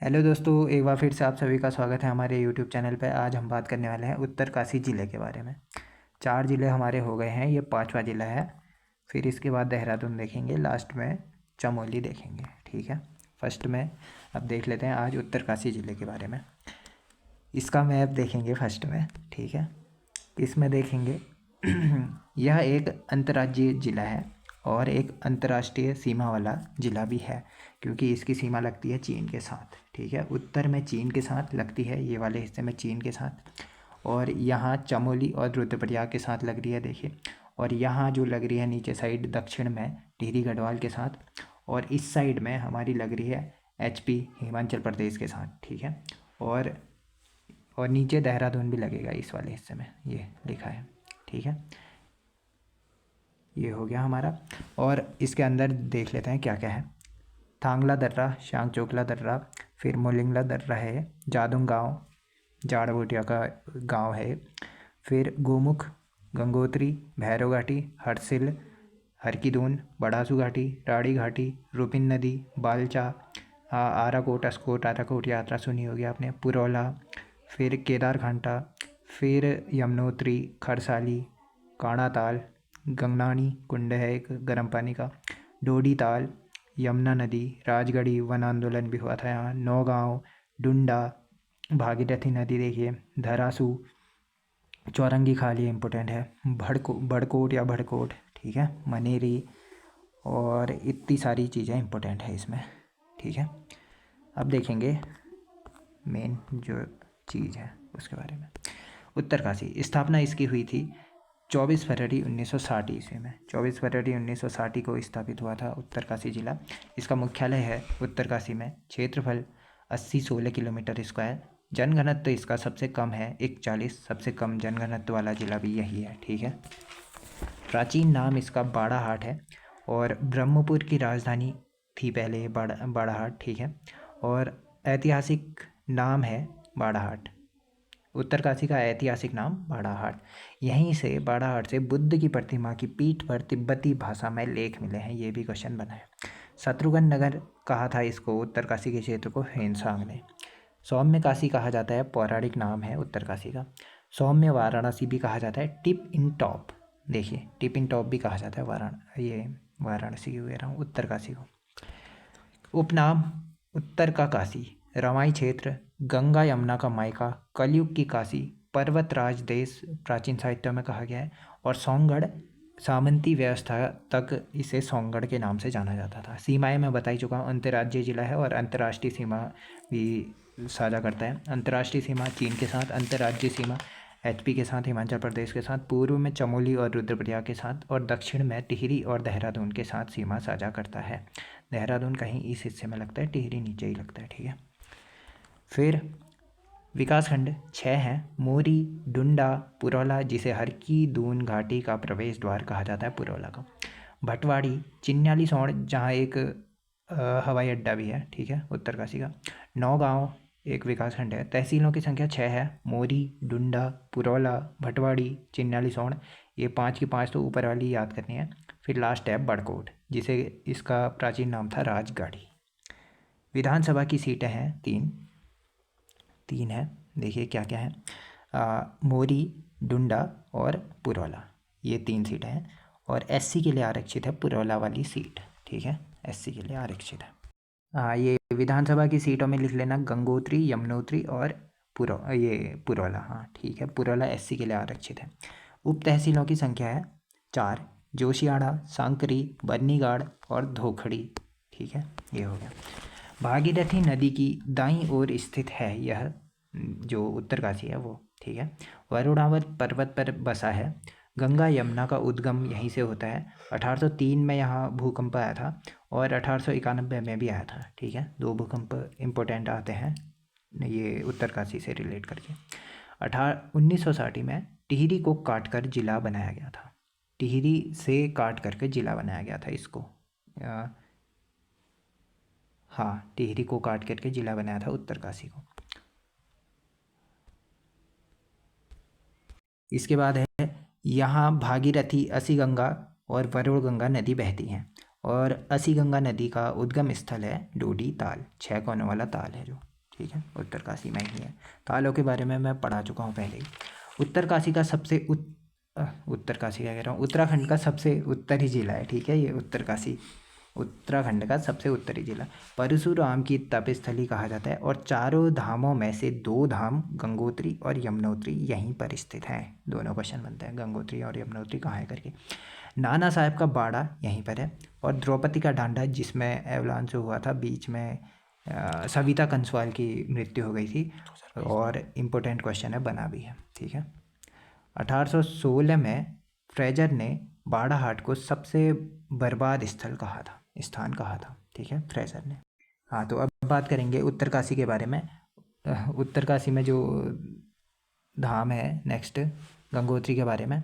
Hello दोस्तों, एक बार फिर से आप सभी का स्वागत है हमारे यूट्यूब चैनल पर। आज हम बात करने वाले हैं उत्तरकाशी ज़िले के बारे में। 4 ज़िले हमारे हो गए हैं, ये 5वां ज़िला है। फिर इसके बाद देहरादून देखेंगे, लास्ट में चमोली देखेंगे। ठीक है, फर्स्ट में अब देख लेते हैं आज उत्तरकाशी ज़िले के बारे में। इसका मैप देखेंगे फर्स्ट में। ठीक है, इसमें देखेंगे यह एक अंतर्राज्यीय ज़िला है और एक अंतर्राष्ट्रीय सीमा वाला ज़िला भी है, क्योंकि इसकी सीमा लगती है चीन के साथ। ठीक है, उत्तर में चीन के साथ लगती है, ये वाले हिस्से में चीन के साथ, और यहाँ चमोली और रुद्रप्रयाग के साथ लग रही है, देखिए। और यहाँ जो लग रही है नीचे साइड दक्षिण में टिहरी गढ़वाल के साथ, और इस साइड में हमारी लग रही है HP हिमाचल प्रदेश के साथ। ठीक है, और नीचे देहरादून भी लगेगा इस वाले हिस्से में, ये लिखा है। ठीक है, ये हो गया हमारा। और इसके अंदर देख लेते हैं क्या क्या है। थांगला दर्रा, शांगचोकला दर्रा, फिर मोलिंगला दर्रा है, जादुंग गांव, जाड़ भोटिया का गांव है, फिर गोमुख, गंगोत्री, भैरव घाटी, हरसिल, हरकीदून, बड़ासू घाटी, राड़ी घाटी, रुपिन नदी, बालचा, आराकोट, अस्कोट, आराकोट यात्रा सुनी होगी आपने, पुरौला, फिर केदार घाटा, फिर यमुनोत्री, खरसाली, काड़ा ताल, गंगनानी कुंड है एक गर्म पानी का, डोडी ताल, यमुना नदी, राजगढ़ी, वन आंदोलन भी हुआ था यहाँ, नौगांव, डुंडा, भागीरथी नदी देखिए, धरासू, चौरंगी खाली इम्पोर्टेंट है, बड़कोट या भड़कोट, ठीक है, मनेरी, और इतनी सारी चीज़ें इम्पोर्टेंट है इसमें। ठीक है, अब देखेंगे मेन जो चीज़ है उसके बारे में। उत्तरकाशी, स्थापना इसकी हुई थी 24 फरवरी 1960 ईस्वी में। 24 फरवरी 1960 को स्थापित हुआ था उत्तरकाशी जिला। इसका मुख्यालय है उत्तरकाशी में। क्षेत्रफल 80-16 किलोमीटर स्क्वायर। जनघनत्व इसका सबसे कम है 41, सबसे कम जनघनत्व वाला जिला भी यही है। ठीक है, प्राचीन नाम इसका बाड़ाहाट है, और ब्रह्मपुर की राजधानी थी पहले ये बाड़ाहाट। ठीक है, और ऐतिहासिक नाम है बाड़ाहाट। उत्तरकाशी का ऐतिहासिक नाम बाड़ाहाट। यहीं से बाड़ाहाट से बुद्ध की प्रतिमा की पीठ पर तिब्बती भाषा में लेख मिले हैं, ये भी क्वेश्चन बना है। शत्रुघ्न नगर कहा था इसको उत्तरकाशी के क्षेत्र को हेनसांग ने। सौम्य काशी कहा जाता है, पौराणिक नाम है उत्तरकाशी का। सौम्य वाराणसी भी कहा जाता है, टिप इन टॉप, देखिए टिप इन टॉप भी कहा जाता है वाराणसी की कह रहा हूँ, उत्तरकाशी को। उपनाम उत्तर का काशी, रवाई क्षेत्र, गंगा यमुना का मायका, कलयुग की काशी, पर्वतराज देश प्राचीन साहित्य में कहा गया है, और सोंगढ़ सामंती व्यवस्था तक इसे सोंगढ़ के नाम से जाना जाता था। सीमाएं मैं बता ही चुका हूँ, अंतर्राज्यीय जिला है और अंतर्राष्ट्रीय सीमा भी साझा करता है। अंतर्राष्ट्रीय सीमा चीन के साथ, अंतर्राज्यीय सीमा HP के साथ, हिमाचल प्रदेश के साथ, पूर्व में चमोली और रुद्रप्रयाग के साथ, और दक्षिण में टिहरी और देहरादून के साथ सीमा साझा करता है। देहरादून कहीं इस हिस्से में लगता है, टिहरी नीचे ही लगता है। ठीक है, फिर विकासखंड 6 हैं। मोरी, डुंडा, पुरौला, जिसे हरकी-दून घाटी का प्रवेश द्वार कहा जाता है पुरौला का, भटवाड़ी, चिन्याली सौड़, जहाँ एक हवाई अड्डा भी है। ठीक है, उत्तरकाशी का। नौगांव एक विकासखंड है। तहसीलों की संख्या 6 है। मोरी, डुंडा, पुरौला, भटवाड़ी, चिन्याली सौड़, ये 5 की 5 तो ऊपर वाली याद करनी है। फिर लास्ट है बड़कोट, जिसे इसका प्राचीन नाम था राजगाड़ी। विधानसभा की सीटें हैं 3 है, देखिए क्या क्या है। मोरी, डुंडा और पुरौला, ये 3 सीटें हैं, और SC के लिए आरक्षित है पुरौला वाली सीट। ठीक है, SC के लिए आरक्षित है। ये विधानसभा की सीटों में लिख लेना गंगोत्री, यमुनोत्री और पुरौला। हाँ ठीक है, पुरौला SC के लिए आरक्षित है। उप तहसीलों की संख्या है 4, जोशियाड़ा, सांकरी, बन्नीगाड़ और धोखड़ी। ठीक है, ये हो गया। भागीरथी नदी की दाईं ओर स्थित है यह जो उत्तरकाशी है वो। ठीक है, वरुणावत पर्वत पर बसा है। गंगा यमुना का उद्गम यहीं से होता है। 1803 में यहाँ भूकंप आया था, और 1891 में भी आया था। ठीक है, 2 भूकंप इम्पोर्टेंट आते हैं ये उत्तरकाशी से रिलेट करके। 1960 में टिहरी को काट कर जिला बनाया गया था। टिहरी से काट करके जिला बनाया गया था इसको। हाँ, टिहरी को काट करके जिला बनाया था उत्तरकाशी को। इसके बाद है यहाँ भागीरथी, असी गंगा और वरुण गंगा नदी बहती हैं, और असी गंगा नदी का उद्गम स्थल है डोडी ताल, 6 कोनों वाला ताल है जो। ठीक है, उत्तरकाशी में ही है। तालों के बारे में मैं पढ़ा चुका हूँ पहले ही। उत्तरकाशी का सबसे उत्तरकाशी क्या कह रहा हूँ, उत्तराखंड का सबसे उत्तरी जिला है, ठीक है, ये उत्तरकाशी उत्तराखंड का सबसे उत्तरी जिला। परशुराम की तपस्थली कहा जाता है और चारों धामों में से 2 धाम गंगोत्री और यमुनोत्री यहीं पर स्थित हैं। दोनों क्वेश्चन बनते हैं, गंगोत्री और यमुनोत्री कहाँ है करके। नाना साहब का बाड़ा यहीं पर है और द्रौपदी का डांडा जिसमें एवलांच हुआ था बीच में, सविता कंसवाल की मृत्यु हो गई थी, और इम्पोर्टेंट क्वेश्चन है, बना भी है, ठीक है। 1816 में फ्रेजर ने बाड़ाहाट को सबसे बर्बाद स्थान कहा था, ठीक है, फ्रेजर ने। हाँ, तो अब बात करेंगे उत्तरकाशी के बारे में। उत्तरकाशी में जो धाम है नेक्स्ट, गंगोत्री के बारे में,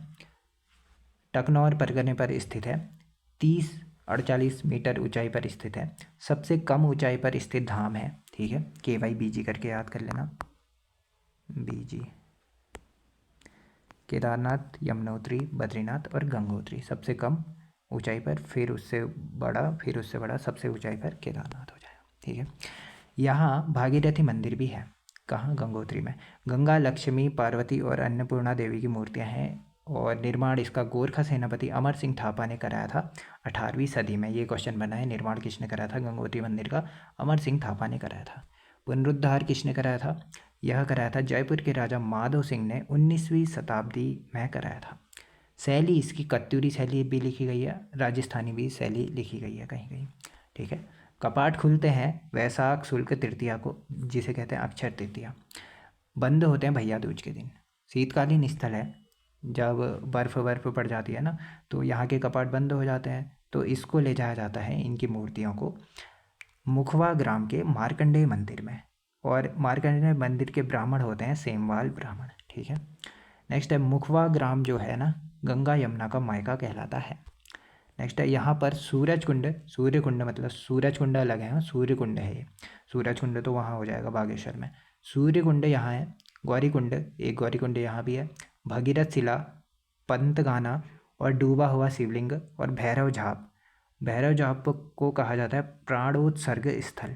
टकनौर परगने पर स्थित है, 30-48 मीटर ऊंचाई पर स्थित है, सबसे कम ऊंचाई पर स्थित धाम है, ठीक है, KYBG करके याद कर लेना, BG। केदारनाथ, यमुनोत्री, बद्रीनाथ और गंगोत्री सबसे कम ऊंचाई पर, फिर उससे बड़ा, सबसे ऊंचाई पर केदारनाथ हो जाएगा, ठीक है। यहाँ भागीरथी मंदिर भी है, कहाँ, गंगोत्री में। गंगा, लक्ष्मी, पार्वती और अन्नपूर्णा देवी की मूर्तियाँ हैं और निर्माण इसका गोरखा सेनापति अमर सिंह थापा ने कराया था 18वीं सदी में। ये क्वेश्चन बना है, निर्माण किसने कराया था गंगोत्री मंदिर का, अमर सिंह थापा ने कराया था। पुनरुद्धार किसने कराया था, यह कराया था जयपुर के राजा माधव सिंह ने 19वीं शताब्दी में कराया था। शैली इसकी कत्यूरी शैली भी लिखी गई है, राजस्थानी भी शैली लिखी गई है कहीं कहीं, ठीक है। कपाट खुलते हैं वैशाख शुक्ल तृतीया को, जिसे कहते हैं अक्षय तृतीया, बंद होते हैं भैया दूज के दिन। शीतकालीन स्थल है, जब बर्फ़ पड़ जाती है ना, तो यहाँ के कपाट बंद हो जाते हैं, तो इसको ले जाया जाता है, इनकी मूर्तियों को, मुखवा ग्राम के मार्कंडेय मंदिर में, और मार्कंडेय मंदिर के ब्राह्मण होते हैं सेमवाल ब्राह्मण, ठीक है। नेक्स्ट है, मुखवा ग्राम जो है ना, गंगा यमुना का मायका कहलाता है। नेक्स्ट है, यहाँ पर सूर्य कुंड मतलब सूरज कुंड अलग है, सूर्य कुंड है ये, सूरज कुंड तो वहाँ हो जाएगा बागेश्वर में, सूर्य कुंड यहाँ है। गौरी कुंड, एक गौरी कुंड यहाँ भी है। भगीरथ शिला, पंतगाना और डूबा हुआ शिवलिंग, और भैरव झाप को कहा जाता है प्राणोत्सर्ग स्थल,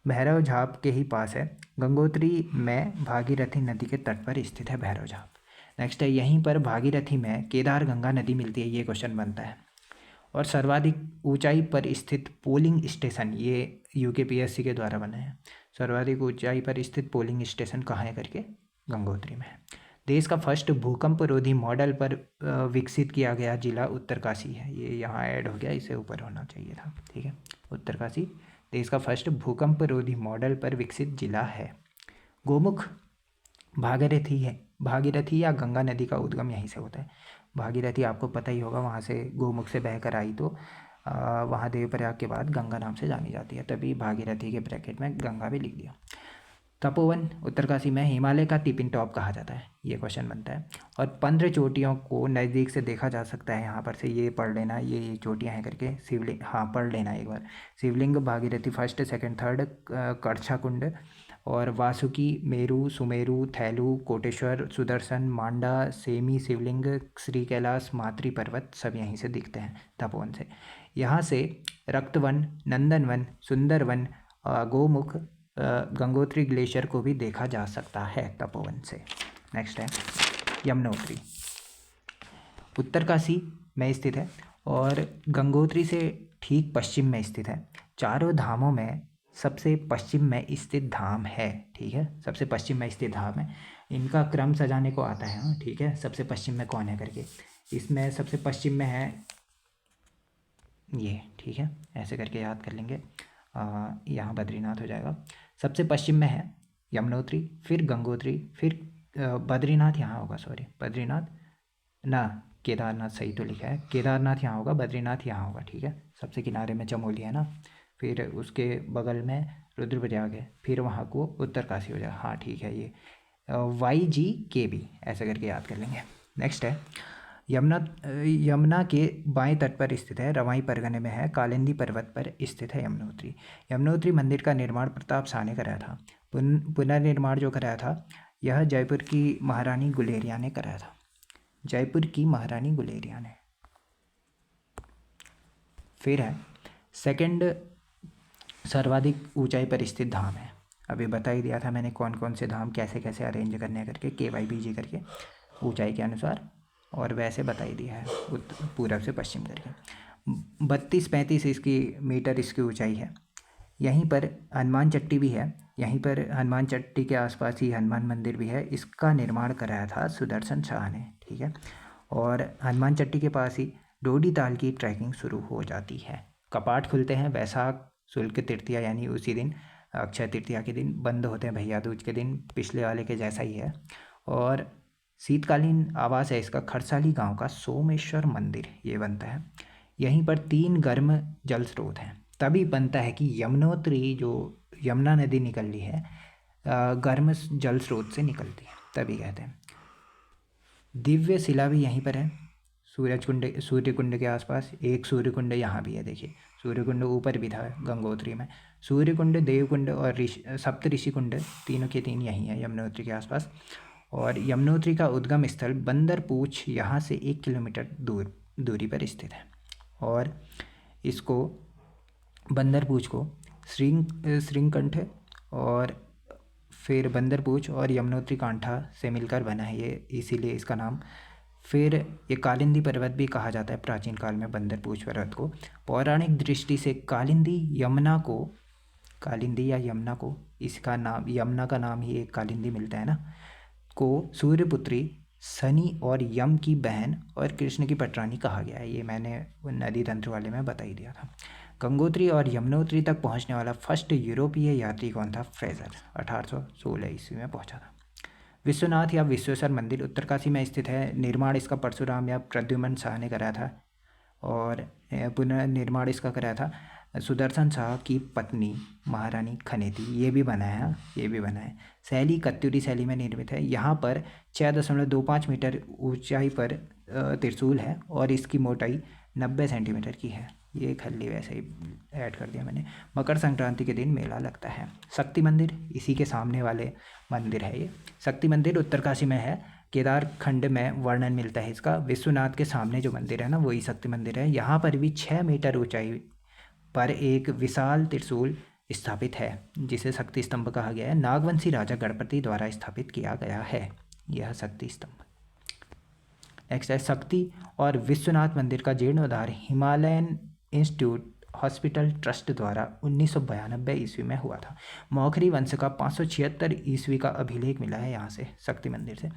भैरव झाप के ही पास है। गंगोत्री में भागीरथी नदी के तट पर स्थित है भैरव झाप। नेक्स्ट है, यहीं पर भागीरथी में केदार गंगा नदी मिलती है, ये क्वेश्चन बनता है। और सर्वाधिक ऊंचाई पर स्थित पोलिंग स्टेशन, ये UKPSC के द्वारा बने हैं। सर्वाधिक ऊंचाई पर स्थित पोलिंग स्टेशन कहाँ है करके, गंगोत्री में है। देश का फर्स्ट भूकंप रोधी मॉडल पर विकसित किया गया जिला उत्तरकाशी है, ये यहाँ ऐड हो गया, इसे ऊपर होना चाहिए था, ठीक है। उत्तरकाशी देश का फर्स्ट भूकंप रोधी मॉडल पर विकसित जिला है। गोमुख भागीरथी या गंगा नदी का उद्गम यहीं से होता है। भागीरथी आपको पता ही होगा, वहाँ से गोमुख से बहकर आई, तो वहाँ देवप्रयाग के बाद गंगा नाम से जानी जाती है, तभी भागीरथी के ब्रैकेट में गंगा भी लिख दिया। तपोवन उत्तरकाशी में हिमालय का टिपिन टॉप कहा जाता है, ये क्वेश्चन बनता है। और 15 चोटियों को नज़दीक से देखा जा सकता है, यहाँ पर से ये पढ़ लेना, ये चोटियाँ हैं करके, शिवलिंग, हाँ पढ़ लेना एक बार, शिवलिंग भागीरथी फर्स्ट, सेकंड, थर्ड, कड़छा कुंड, और वासुकी, मेरू, सुमेरु, थैलू, कोटेश्वर, सुदर्शन, मांडा, सेमी शिवलिंग, श्री कैलाश, मातृ पर्वत सब यहीं से दिखते हैं तपोवन से। यहाँ से रक्तवन, नंदनवन, सुंदरवन, गोमुख, गंगोत्री ग्लेशियर को भी देखा जा सकता है तपोवन से। नेक्स्ट है यमुनोत्री, उत्तरकाशी में स्थित है और गंगोत्री से ठीक पश्चिम में स्थित है। चारों धामों में सबसे पश्चिम में स्थित धाम है, ठीक है, सबसे पश्चिम में स्थित धाम है। इनका क्रम सजाने को आता है, हाँ ठीक है, सबसे पश्चिम में कौन है करके, इसमें सबसे पश्चिम में है ये, ठीक है, ऐसे करके याद कर लेंगे। यहाँ बद्रीनाथ हो जाएगा, सबसे पश्चिम में है यमुनोत्री, फिर गंगोत्री, फिर बद्रीनाथ यहाँ होगा, सॉरी बद्रीनाथ ना, केदारनाथ सही तो लिखा है, केदारनाथ यहाँ होगा, बद्रीनाथ यहाँ होगा, ठीक है, सबसे किनारे में चमोली है ना, फिर उसके बगल में रुद्रप्रयाग है, फिर वहाँ को उत्तरकाशी हो जाएगा, हाँ ठीक है, ये YGKB ऐसे करके याद कर लेंगे। नेक्स्ट है यमुना के बाएं तट पर स्थित है, रवाई परगने में है, कालिंदी पर्वत पर स्थित है यमुनोत्री। यमुनोत्री मंदिर का निर्माण प्रताप शाह ने कराया था। पुनर्निर्माण जो कराया था यह जयपुर की महारानी गुलेरिया ने कराया था, जयपुर की महारानी गुलेरिया ने। फिर है सेकंड सर्वाधिक ऊंचाई पर स्थित धाम है अभी बता ही दिया था मैंने कौन कौन से धाम कैसे कैसे अरेंज करने करके, KYBG करके ऊंचाई के अनुसार, और वैसे बता ही दिया है पूरब से पश्चिम करके। 32-35 इसकी मीटर इसकी ऊंचाई है। यहीं पर हनुमान चट्टी भी है, यहीं पर हनुमान चट्टी के आसपास ही हनुमान मंदिर भी है। इसका निर्माण कराया था सुदर्शन शाह ने, ठीक है। और हनुमान चट्टी के पास ही डोडी ताल की ट्रैकिंग शुरू हो जाती है। कपाट खुलते हैं वैशाख शुक्ल तृतीया यानी उसी दिन, अक्षय तृतीया के दिन बंद होते हैं, भैया दूज के दिन, पिछले वाले के जैसा ही है। और शीतकालीन आवास है इसका खरसाली गांव का सोमेश्वर मंदिर ये बनता है। यहीं पर 3 गर्म जल स्रोत हैं, तभी बनता है कि यमुनोत्री जो यमुना नदी निकल रही है गर्म जल स्रोत से निकलती है, तभी कहते हैं। दिव्य शिला भी यहीं पर है, सूर्य कुंड के आसपास। एक सूर्य कुंड यहाँ भी है, देखिए सूर्य कुंड ऊपर भी था गंगोत्री में। सूर्य कुंड, देव कुंड और सप्त ऋषि कुंड तीनों के तीन यहीं है यमुनोत्री के आसपास। और यमुनोत्री का उद्गम स्थल बंदरपूछ यहाँ से 1 किलोमीटर दूरी पर स्थित है। और इसको बंदरपूछ को श्रृंगकंठ और फिर बंदरपूछ और यमुनोत्री कांठा से मिलकर बना है ये, इसीलिए इसका नाम। फिर ये कालिंदी पर्वत भी कहा जाता है प्राचीन काल में बंदरपूछ पर्वत को। पौराणिक दृष्टि से कालिंदी या यमुना को इसका नाम, यमुना का नाम ही एक कालिंदी मिलता है ना, को सूर्यपुत्री, शनि और यम की बहन और कृष्ण की पटरानी कहा गया है। ये मैंने नदी तंत्र वाले में बता ही दिया था। गंगोत्री और यमुनोत्री तक पहुंचने वाला फर्स्ट यूरोपीय यात्री कौन था? फ्रेजर, 1816 ईस्वी में पहुंचा था। विश्वनाथ या विश्वेश्वर मंदिर उत्तरकाशी में स्थित है। निर्माण इसका परशुराम या प्रद्युम्न शाह ने कराया था, और पुनर्निर्माण इसका कराया था सुदर्शन शाह की पत्नी महारानी खनेती। ये भी बना है, ये भी बना है। शैली कत्यूरी शैली में निर्मित है। यहाँ पर 6.25 मीटर ऊंचाई पर त्रिशूल है और इसकी मोटाई 90 सेंटीमीटर की है। ये खल्ली वैसे ही ऐड कर दिया मैंने। मकर संक्रांति के दिन मेला लगता है। शक्ति मंदिर इसी के सामने वाले मंदिर है ये। शक्ति मंदिर उत्तरकाशी में है, केदार खंड में वर्णन मिलता है इसका। विश्वनाथ के सामने जो मंदिर है ना, वही शक्ति मंदिर है। यहाँ पर भी 6 मीटर ऊंचाई पर एक विशाल त्रिशूल स्थापित है, जिसे शक्ति स्तंभ कहा गया है। नागवंशी राजा गणपति द्वारा स्थापित किया गया है यह शक्ति स्तंभ। नेक्स्ट है शक्ति और विश्वनाथ मंदिर का जीर्णोद्धार हिमालयन इंस्टीट्यूट हॉस्पिटल ट्रस्ट द्वारा 1992 ईस्वी में हुआ था। मौखरी वंश का 576 ईस्वी का अभिलेख मिला है यहाँ से, शक्ति मंदिर से।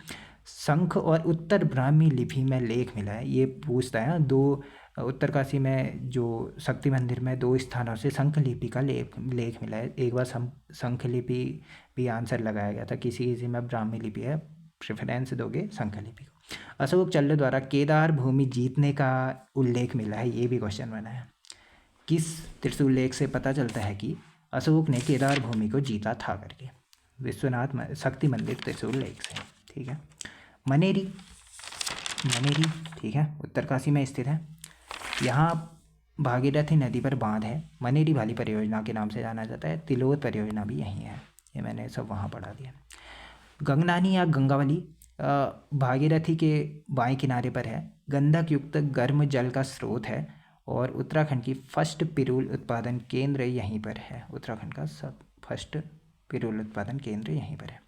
शंख और उत्तर ब्राह्मी लिपि में लेख मिला है। ये पूछता है ना, दो उत्तरकाशी में जो शक्ति मंदिर में 2 स्थानों से शंख लिपि का लेख मिला है। एक बार शंख लिपि भी आंसर लगाया गया था, किसी में ब्राह्मी लिपि है, प्रेफरेंस दोगे शंख लिपि को। अशोक चल्ल द्वारा केदार भूमि जीतने का उल्लेख मिला है, ये भी क्वेश्चन बना है। किस त्रिशूल लेख से पता चलता है कि अशोक ने केदार भूमि को जीता था करके? विश्वनाथ शक्ति मंदिर त्रिशूल लेख से, ठीक है। मनेरी, ठीक है, उत्तरकाशी में स्थित है। यहाँ भागीरथी नदी पर बांध है। मनेरी वाली परियोजना के नाम से जाना जाता है। तिलोत परियोजना भी यहीं है, ये मैंने सब वहाँ पढ़ा दिया। गंगनानी या गंगावली भागीरथी के बाएं किनारे पर है। गंधक युक्त गर्म जल का स्रोत है और उत्तराखंड की फर्स्ट पिरूल उत्पादन केंद्र यहीं पर है। उत्तराखंड का फर्स्ट पिरूल उत्पादन केंद्र यहीं पर है।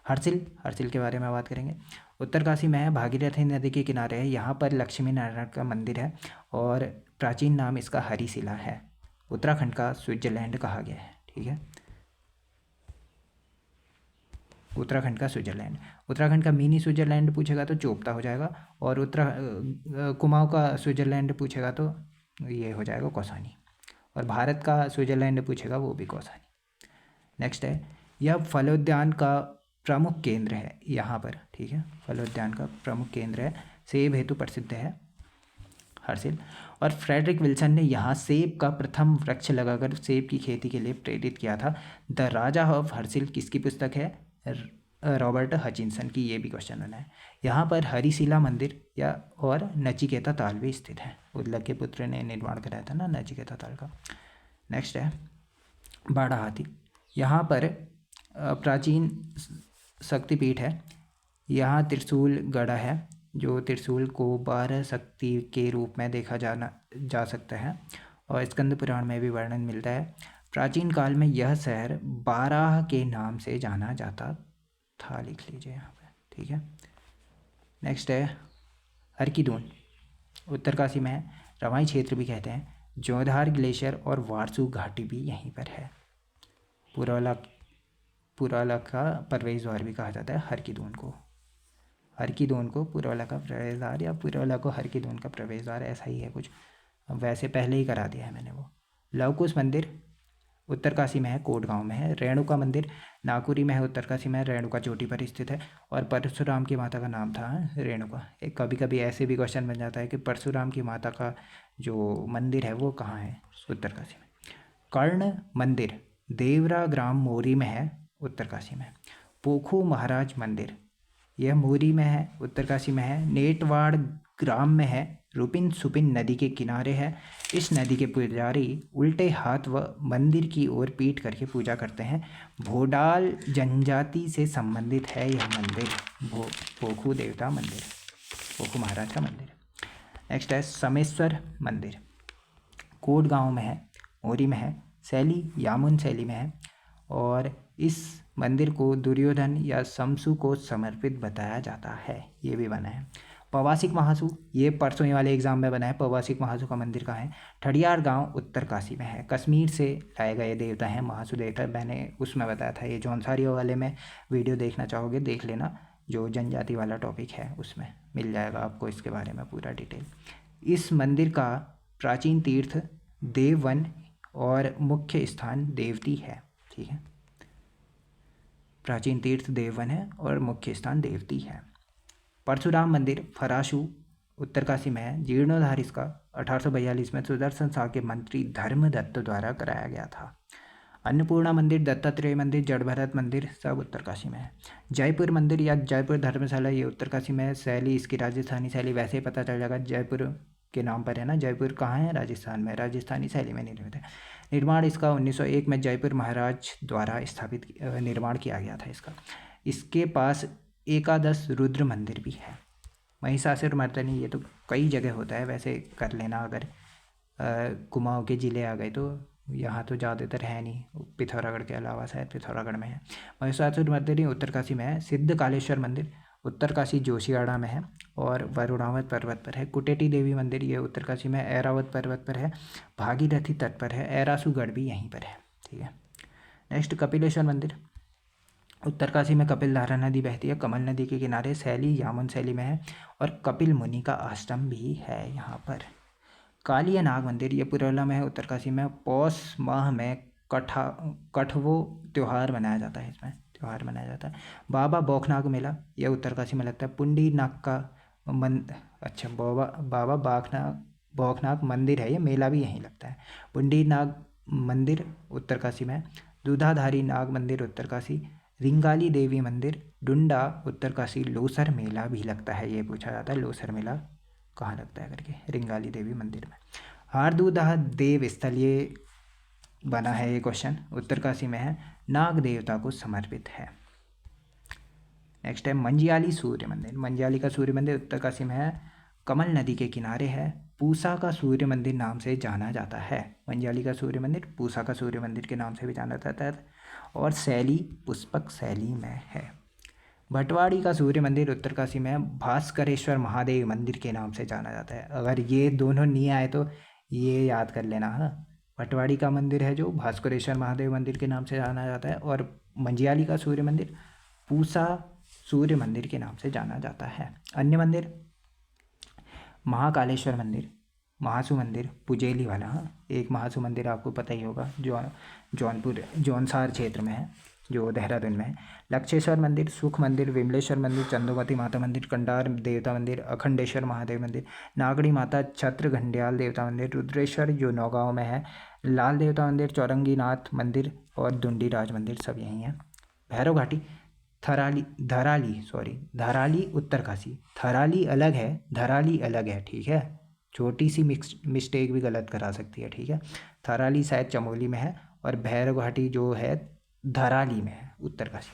हर्सिल के बारे में बात करेंगे। उत्तरकाशी में है, भागीरथी नदी के किनारे है। यहाँ पर लक्ष्मी नारायण का मंदिर है और प्राचीन नाम इसका हरिशिला है। उत्तराखंड का स्विट्जरलैंड कहा गया है, ठीक है, उत्तराखंड का स्विट्जरलैंड। उत्तराखंड का मिनी स्विट्जरलैंड पूछेगा तो चोपता हो जाएगा, और कुमाऊं का स्विट्जरलैंड पूछेगा तो ये हो जाएगा कौसानी, और भारत का स्विट्जरलैंड पूछेगा वो भी कौसानी। नेक्स्ट है, यह फलोद्यान का प्रमुख केंद्र है यहाँ पर, ठीक है, फलोद्यान का प्रमुख केंद्र है। सेब हेतु प्रसिद्ध है हर्सिल। और फ्रेडरिक विल्सन ने यहाँ सेब का प्रथम वृक्ष लगाकर सेब की खेती के लिए प्रेरित किया था। द राजा ऑफ हर्सिल किसकी पुस्तक है? रॉबर्ट हचिंसन की, ये भी क्वेश्चन बना है। यहाँ पर हरिशिला मंदिर और नचिकेता ताल भी स्थित है। उल्लक के पुत्र ने निर्माण कराया था ना नचिकेता ताल का। नेक्स्ट है बाड़ा हाथी। यहाँ पर प्राचीन शक्तिपीठ है। यहाँ त्रिशूल गड़ा है, जो त्रिशूल को 12 शक्ति के रूप में देखा जा सकता है, और स्कंद पुराण में भी वर्णन मिलता है। प्राचीन काल में यह शहर बाराह के नाम से जाना जाता था, लिख लीजिए यहाँ पे, ठीक है। नेक्स्ट है हरकीदून, उत्तरकाशी में है, रवाई क्षेत्र भी कहते हैं। जोधार ग्लेशियर और वारसू घाटी भी यहीं पर है। पुराला का प्रवेश द्वार भी कहा जाता है हरकीदून को। हरकीदून को पुराला का प्रवेश द्वार या पुराला को हरकीदून का प्रवेश द्वार, ऐसा ही है कुछ, वैसे पहले ही करा दिया है मैंने वो। लवकुश मंदिर उत्तरकाशी में है, कोटगांव में है। रेणुका मंदिर नागपुरी में है, उत्तरकाशी में है, रेणुका चोटी पर स्थित है। और परशुराम की माता का नाम था रेणुका। एक कभी कभी ऐसे भी क्वेश्चन बन जाता है कि परशुराम की माता का जो मंदिर है वो कहाँ है, उत्तरकाशी में। कर्ण मंदिर देवरा ग्राम मोरी में है, उत्तरकाशी में। पोखू महाराज मंदिर यह मोरी में है, उत्तरकाशी में है। नेटवाड़ ग्राम में है, रुपिन सुपिन नदी के किनारे है। इस नदी के पुजारी उल्टे हाथ व मंदिर की ओर पीट करके पूजा करते हैं। भोडाल जनजाति से संबंधित है यह मंदिर, पोखू देवता मंदिर, पोखू महाराज का मंदिर। नेक्स्ट है समेश्वर मंदिर, कोट गांव में है, मोरी में है, शैली यामुन शैली में है। और इस मंदिर को दुर्योधन या शमसु को समर्पित बताया जाता है, ये भी बना है। पवासिक महासू, ये परसों वाले एग्जाम में बना है। पवासिक महासू का मंदिर कहाँ है, ठडियार गांव उत्तरकाशी में है। कश्मीर से लाए गए देवता हैं महासू देवता, मैंने उसमें बताया था। ये जौनसारियों वाले में वीडियो देखना चाहोगे देख लेना, जो जनजाति वाला टॉपिक है उसमें मिल जाएगा आपको इसके बारे में पूरा डिटेल। इस मंदिर का प्राचीन तीर्थ देववन और मुख्य स्थान देवती है, ठीक है। प्राचीन तीर्थ देववन है और मुख्य स्थान देवती है। परशुराम मंदिर फराशु उत्तरकाशी में है। जीर्णोद्धार इसका 1842 में सुदर्शन शाह के मंत्री धर्मदत्त द्वारा कराया गया था। अन्नपूर्णा मंदिर, दत्तात्रेय मंदिर, जड़भरत मंदिर सब उत्तरकाशी में है। जयपुर मंदिर या जयपुर धर्मशाला ये उत्तरकाशी में है। शैली इसकी राजस्थानी शैली, वैसे ही पता चल जाएगा जयपुर के नाम पर है ना। जयपुर कहाँ है, राजस्थान में, राजस्थानी शैली में निर्मित है। निर्माण इसका 1901 में जयपुर महाराज द्वारा स्थापित निर्माण किया गया था इसका। इसके पास एकादश रुद्र मंदिर भी है। महिषासुर मर्दनी ये तो कई जगह होता है, वैसे कर लेना अगर कुमाऊँ के ज़िले आ गए तो। यहाँ तो ज़्यादातर है नहीं, पिथौरागढ़ के अलावा शायद पिथौरागढ़ में है। महिषासुर मर्दनी उत्तरकाशी में है। सिद्ध कालेश्वर मंदिर उत्तरकाशी जोशियाड़ा में है और वरुणावत पर्वत पर है। कुटेटी देवी मंदिर ये उत्तरकाशी में ऐरावत पर्वत पर है। भागीरथी तट पर है। ऐरासूगढ़ भी यहीं पर है, ठीक है। नेक्स्ट कपिलेश्वर मंदिर उत्तरकाशी में कपिलधारा नदी बहती है, कमल नदी के किनारे, शैली यामुन शैली में है और कपिल मुनि का आश्रम भी है यहाँ पर। कालिया नाग मंदिर ये पुरोला में है, उत्तरकाशी में। पौष माह में कठवो त्यौहार मनाया जाता है, इसमें त्यौहार मनाया जाता है। बाबा बौखनाग मेला यह उत्तरकाशी में लगता है। पुंडी नाग का अच्छा बाबा बौखनाग मंदिर है, ये मेला भी यहीं लगता है। पुंडी नाग मंदिर उत्तरकाशी में। दूधाधारी नाग मंदिर उत्तरकाशी। रिंगाली देवी मंदिर डुंडा उत्तरकाशी। लोसर मेला भी लगता है, ये पूछा जाता है लोसर मेला कहाँ लगता है करके, रिंगाली देवी मंदिर में। हारदूदाह देव स्थल ये बना है, ये क्वेश्चन उत्तरकाशी में है, नाग देवता को समर्पित है। नेक्स्ट है मंजियाली सूर्य मंदिर। मंजियाली का सूर्य मंदिर उत्तरकाशी में है, कमल नदी के किनारे है। पूसा का सूर्य मंदिर नाम से जाना जाता है। मंजियाली का सूर्य मंदिर पूसा का सूर्य मंदिर के नाम से भी जाना जाता है और शैली पुष्पक शैली में है। भटवाड़ी का सूर्य मंदिर उत्तरकाशी में भास्करेश्वर महादेव मंदिर के नाम से जाना जाता है। अगर ये दोनों नहीं आए तो ये याद कर लेना, हाँ। भटवाड़ी का मंदिर है जो भास्करेश्वर महादेव मंदिर के नाम से जाना जाता है और मंजियाली का सूर्य मंदिर पूसा सूर्य मंदिर के नाम से जाना जाता है। अन्य मंदिर महाकालेश्वर मंदिर, महासू मंदिर पुजेली वाला, हाँ। एक महासू मंदिर आपको पता ही होगा जो जौनसार क्षेत्र में है, जो देहरादून में है। लक्षेश्वर मंदिर, सुख मंदिर, विमलेश्वर मंदिर, चंदोमती माता मंदिर, कंडार देवता मंदिर, अखंडेश्वर महादेव मंदिर, नागड़ी माता, छत्र घंडियाल देवता मंदिर, रुद्रेश्वर जो नौगांव में है, लाल देवता मंदिर, चौरंगीनाथ मंदिर और दुंडी राज मंदिर सब यहीं है। भैरव घाटी धराली उत्तरकाशी। थराली अलग है, धराली अलग है, ठीक है। छोटी सी मिस्टेक भी गलत करा सकती है, ठीक है। थराली शायद चमोली में है और भैरव घाटी जो है धराली में है, उत्तरकाशी।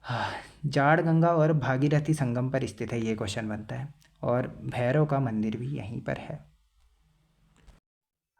हाँ, जाड़ गंगा और भागीरथी संगम पर स्थित है, ये क्वेश्चन बनता है और भैरव का मंदिर भी यहीं पर है।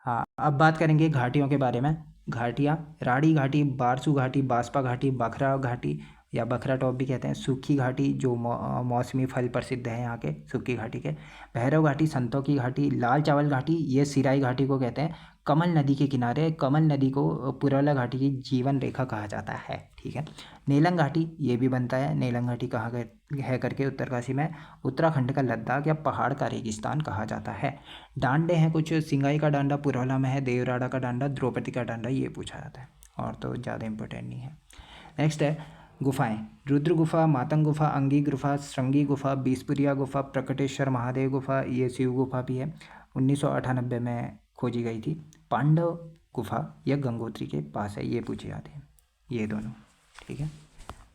हाँ, अब बात करेंगे घाटियों के बारे में। घाटियाँ, राड़ी घाटी, बारसू घाटी, बास्पा घाटी, बखरा घाटी या बखरा टॉप भी कहते हैं, सूखी घाटी जो मौसमी फल प्रसिद्ध है यहाँ के सूखी घाटी के, भैरव घाटी, संतों की घाटी, लाल चावल घाटी ये सिराई घाटी को कहते हैं। कमल नदी के किनारे, कमल नदी को पुरौला घाटी की जीवन रेखा कहा जाता है, ठीक है। नेलंग घाटी ये भी बनता है, नेलंग घाटी कहाँ है करके उत्तरकाशी में, उत्तराखंड का लद्दाख या पहाड़ का रेगिस्तान कहा जाता है। डांडे हैं कुछ, सिंगाई का डांडा पुरौला में है, देवराड़ा का डांडा, द्रौपदी का डांडा ये पूछा जाता है, और तो ज़्यादा इंपॉर्टेंट नहीं है। नेक्स्ट है गुफाएं, रुद्र गुफा, मातंग गुफा, अंगी गुफा, श्रृंगी गुफा, बीसपुरिया गुफा, प्रकटेश्वर महादेव गुफा ये शिव गुफा भी है, 1998 में खोजी गई थी। पांडव गुफा यह गंगोत्री के पास है, ये पूछे जाते हैं ये दोनों, ठीक है।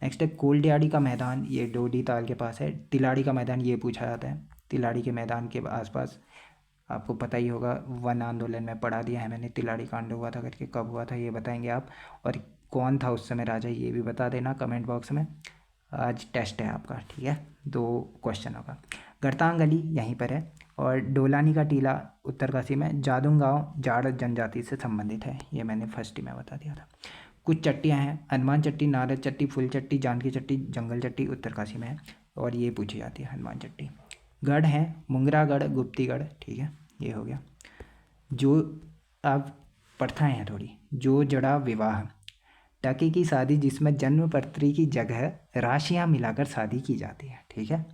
नेक्स्ट है कोल्डियाड़ी का मैदान, ये डोडी ताल के पास है। तिलाड़ी का मैदान ये पूछा जाता है, तिलाड़ी के मैदान के आसपास आपको पता ही होगा, वन आंदोलन में पढ़ा दिया है मैंने, तिलाड़ी कांड हुआ था करके, कब हुआ था ये बताएंगे आप, और कौन था उस समय राजा ये भी बता देना कमेंट बॉक्स में। आज टेस्ट है आपका, ठीक है, 2 क्वेश्चन होगा। गरतांग गली यहीं पर है, और डोलानी का टीला उत्तरकाशी में, जादुंग गाँव जाड़ जनजाति से संबंधित है, ये मैंने फर्स्ट ही में बता दिया था। कुछ चट्टियाँ हैं, हनुमान चट्टी, नारद चट्टी, फुल चट्टी, जानकी चट्टी, जंगल चट्टी उत्तरकाशी में है, और ये पूछी जाती है हनुमान चट्टी। गढ़ हैं, मुंगरागढ़, गुप्तीगढ़, ठीक है, ये हो गया। जो अब प्रथाएँ हैं थोड़ी, जो जड़ा विवाह, टके की शादी जिसमें जन्म पत्री की जगह राशियाँ मिलाकर शादी की जाती है, ठीक है।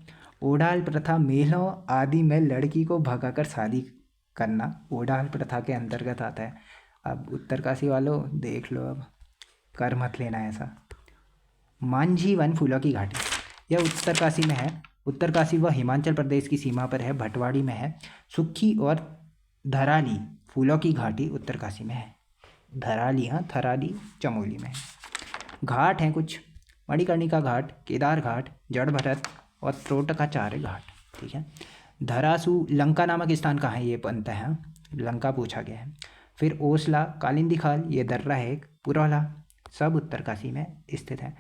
ओडाल प्रथा, मेलों आदि में लड़की को भगाकर शादी करना ओडाल प्रथा के अंतर्गत आता है। अब उत्तरकाशी वालों देख लो, अब कर मत लेना ऐसा। मांझी वन फूलों की घाटी, यह उत्तरकाशी में है, उत्तरकाशी व हिमाचल प्रदेश की सीमा पर है, भटवाड़ी में है। सुक्खी और धराली फूलों की घाटी उत्तरकाशी में है, धराली, हाँ थराली चमोली में है। घाट हैं कुछ, मणिकर्णिका घाट, केदार घाट, जड़ भरत और त्रोटकाचार्य घाट, ठीक है। धरासू, लंका नामक स्थान कहाँ है ये बनता है, लंका पूछा गया है। फिर ओसला, कालिंदी खाल ये दर्रा है एक, पुरौला सब उत्तरकाशी में स्थित है।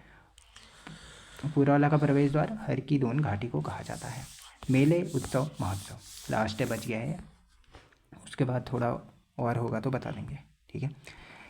पुरौला का प्रवेश द्वार हर की दून घाटी को कहा जाता है। मेले, उत्सव, महोत्सव, लास्ट बच गया है, उसके बाद थोड़ा और होगा तो बता देंगे, ठीक है।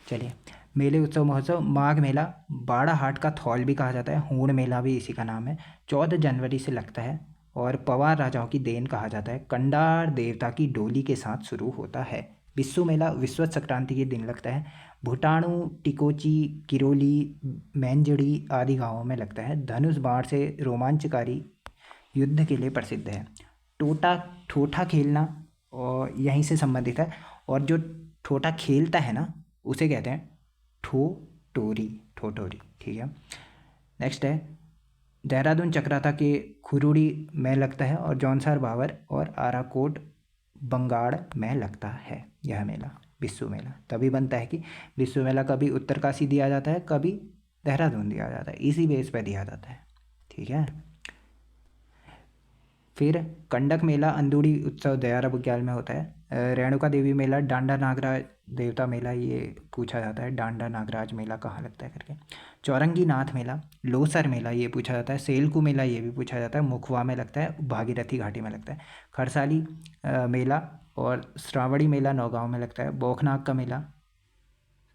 चलिए, मेले, उत्सव, महोत्सव, माघ मेला, बाड़ा हाट का थौल भी कहा जाता है, हूण मेला भी इसी का नाम है, 14 जनवरी से लगता है, और पवार राजाओं की देन कहा जाता है। कंडार देवता की डोली के साथ शुरू होता है। विश्व मेला विश्वत संक्रांति के दिन लगता है। भुटाणु, टिकोची, किरोली, मैंजड़ी आदि गांवों में लगता है। धनुष बाण से रोमांचकारी युद्ध के लिए प्रसिद्ध है। ठोठा खेलना और यहीं से संबंधित है, और जो ठोठा खेलता है ना उसे कहते हैं ठोठोरी, ठीक है। नेक्स्ट है देहरादून चक्राता के खुरुड़ी में लगता है, और जौनसार बावर और आराकोट बंगाड़ में लगता है यह मेला, विश्व मेला। तभी बनता है कि विश्व मेला कभी उत्तरकाशी दिया जाता है, कभी देहरादून दिया जाता है, इसी बेस पे दिया जाता है, ठीक है। फिर कंडक मेला, अंदूड़ी उत्सव दयारा बुग्याल में होता है। रेणुका देवी मेला, डांडा नागराज देवता मेला ये पूछा जाता है, डांडा नागराज मेला कहाँ लगता है करके। चौरंगी नाथ मेला, लोसर मेला ये पूछा जाता है। सेलकू मेला ये भी पूछा जाता है, मुखवा में लगता है, भागीरथी घाटी में लगता है। खरसाली मेला और श्रावणी मेला नौगांव में लगता है। बोखनाग का मेला,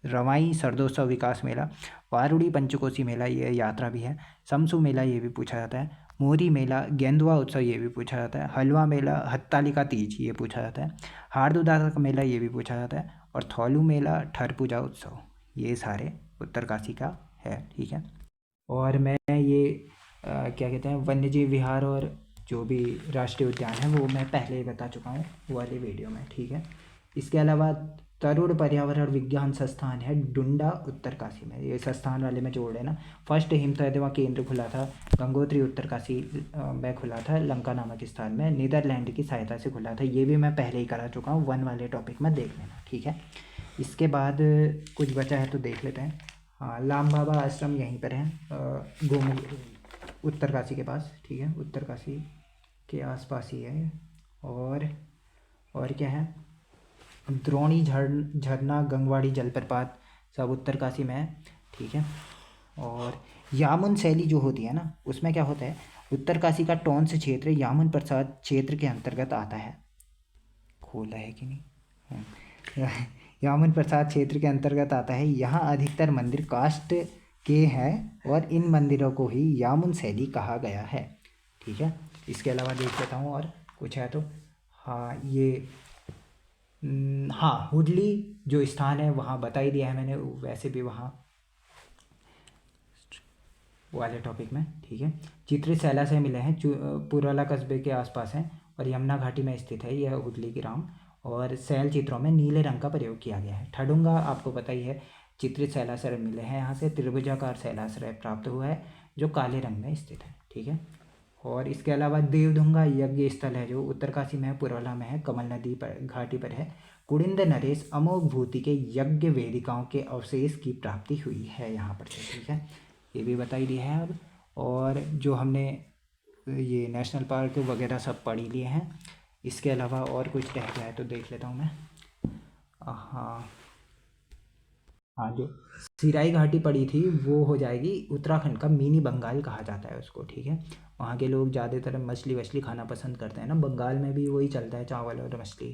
रवाई सरदोत्सव विकास मेला, वारुड़ी पंचकोसी मेला ये यात्रा भी है। समसू मेला ये भी पूछा जाता है। मोरी मेला, गेंदुआ उत्सव ये भी पूछा जाता है। हलवा मेला, हत्तालिका तीज ये पूछा जाता है। हार्दुदाता का मेला ये भी पूछा जाता है। और थौलू मेला, ठर पूजा उत्सव ये सारे उत्तरकाशी का है, ठीक है। और मैं ये क्या कहते हैं वन्यजीव विहार और जो भी राष्ट्रीय उद्यान है वो मैं पहले ही बता चुका हूँ वो वाली वीडियो में, ठीक है। इसके अलावा तरुण पर्यावरण विज्ञान संस्थान है डुंडा उत्तरकाशी में, ये संस्थान वाले में जोड़ लेना। फर्स्ट हिमतैरवा केंद्र खुला था गंगोत्री उत्तरकाशी में खुला था, लंका नामक स्थान में, नीदरलैंड की सहायता से खुला था, ये भी मैं पहले ही करा चुका हूँ, वन वाले टॉपिक में देख लेना, ठीक है। इसके बाद कुछ बचा है तो देख लेते हैं। हाँ, लाम बाबा आश्रम यहीं पर है, गोमुख उत्तरकाशी के पास, ठीक है, उत्तरकाशी के आसपास ही है। और क्या है, द्रोणी झरना, गंगवाड़ी जलप्रपात सब उत्तरकाशी में है, ठीक है। और यामुन शैली जो होती है ना उसमें क्या होता है, उत्तरकाशी का टोंस क्षेत्र यामुन प्रसाद क्षेत्र के अंतर्गत आता है। खोला है कि नहीं, यामुन प्रसाद क्षेत्र के अंतर्गत आता है। यहाँ अधिकतर मंदिर काष्ठ के हैं और इन मंदिरों को ही यामुन शैली कहा गया है। ठीक है, इसके अलावा देख लेता हूँ और कुछ है तो। हाँ ये हाँ हुडली जो स्थान है वहाँ बता ही दिया है मैंने, वैसे भी वहाँ वाले टॉपिक में। ठीक है, चित्रित शैला से मिले हैं, पुराला कस्बे के आसपास हैं और यमुना घाटी में स्थित है यह हुडली की राम। और शैल चित्रों में नीले रंग का प्रयोग किया गया है। ठडुंगा आपको पता ही है, चित्रित शैलाश्रय मिले हैं, यहाँ से त्रिभुजाकार शैलाश्रय प्राप्त हुआ है जो काले रंग में स्थित है। ठीक है, और इसके अलावा देवधुंगा यज्ञ स्थल है जो उत्तरकाशी में है, पुरोला में है, कमल नदी पर घाटी पर है। कुड़िंद नरेश अमोघ भूति के यज्ञ वेदिकाओं के अवशेष की प्राप्ति हुई है यहाँ पर से। ठीक है, ये भी बता ही दिया है अब। और जो हमने ये नेशनल पार्क वगैरह सब पढ़ ही लिए हैं, इसके अलावा और कुछ रह गया है तो देख लेता हूँ मैं। हाँ हाँ, जो सिराई घाटी पड़ी थी वो हो जाएगी उत्तराखंड का मिनी बंगाल कहा जाता है उसको। ठीक है, वहाँ के लोग ज़्यादातर मछली वछली खाना पसंद करते हैं ना, बंगाल में भी वही चलता है, चावल और मछली,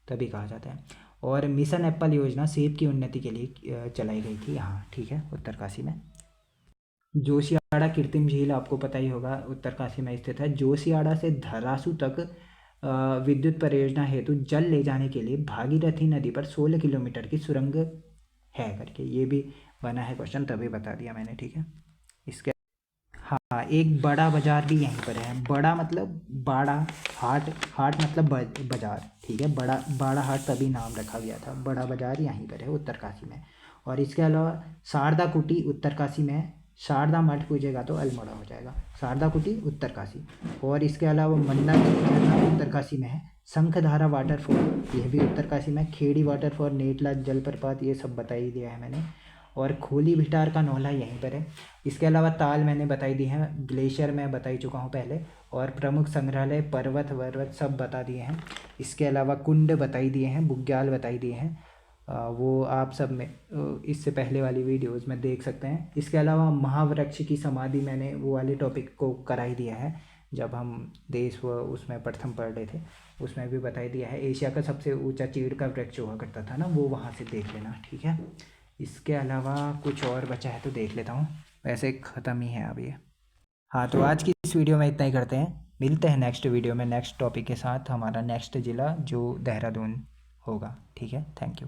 तभी कहा जाता है। और मिशन एप्पल योजना सेब की उन्नति के लिए चलाई गई थी यहाँ। ठीक है, उत्तरकाशी में। जोशियाड़ा कृत्रिम झील आपको पता ही होगा, उत्तरकाशी में स्थित है। जोशियाड़ा से धरासू तक विद्युत परियोजना हेतु जल ले जाने के लिए भागीरथी नदी पर 16 किलोमीटर की सुरंग है करके, ये भी बना है क्वेश्चन, तभी बता दिया मैंने। ठीक है, इसके हाँ एक बड़ा बाजार भी यहीं पर है। बड़ा मतलब बाड़ा, हाट, हाट मतलब बाजार। ठीक है, बड़ा बाड़ा हाट तभी नाम रखा गया था, बड़ा बाजार यहीं पर है उत्तरकाशी में। और इसके अलावा शारदा कुटी उत्तरकाशी में है। शारदा मठ पूछेगा तो अल्मोड़ा हो जाएगा। शारदा कुटी उत्तरकाशी। और इसके अलावा मंदाकिनी झरना उत्तरकाशी में है। शंखधारा वाटरफॉल यह भी उत्तरकाशी में। खेड़ी वाटरफॉल, नेटला जलप्रपात, ये सब बता ही दिया है मैंने। और खोली भिटार का नौला यहीं पर है। इसके अलावा ताल मैंने बताई दी है, ग्लेशियर में बता ही चुका हूँ पहले। और प्रमुख संग्रहालय, पर्वत वर्वत सब बता दिए हैं। इसके अलावा कुंड बताई दिए हैं, बुग्याल बताई दिए हैं, वो आप सब में इससे पहले वाली वीडियोस में देख सकते हैं। इसके अलावा महावृक्ष की समाधि मैंने वो वाले टॉपिक को करा ही दिया है, जब हम देश व उसमें प्रथम पढ़ रहे थे, उसमें भी बताई दिया है। एशिया का सबसे ऊंचा चीड़ का वृक्ष हुआ करता था ना, वो वहाँ से देख लेना। ठीक है, इसके अलावा कुछ और बचा है तो देख लेता हूँ, वैसे ख़त्म ही है अब ये। हाँ, तो आज की इस वीडियो में इतना ही करते हैं। मिलते हैं नेक्स्ट वीडियो में नेक्स्ट टॉपिक के साथ। हमारा नेक्स्ट ज़िला जो देहरादून होगा। ठीक है, थैंक यू।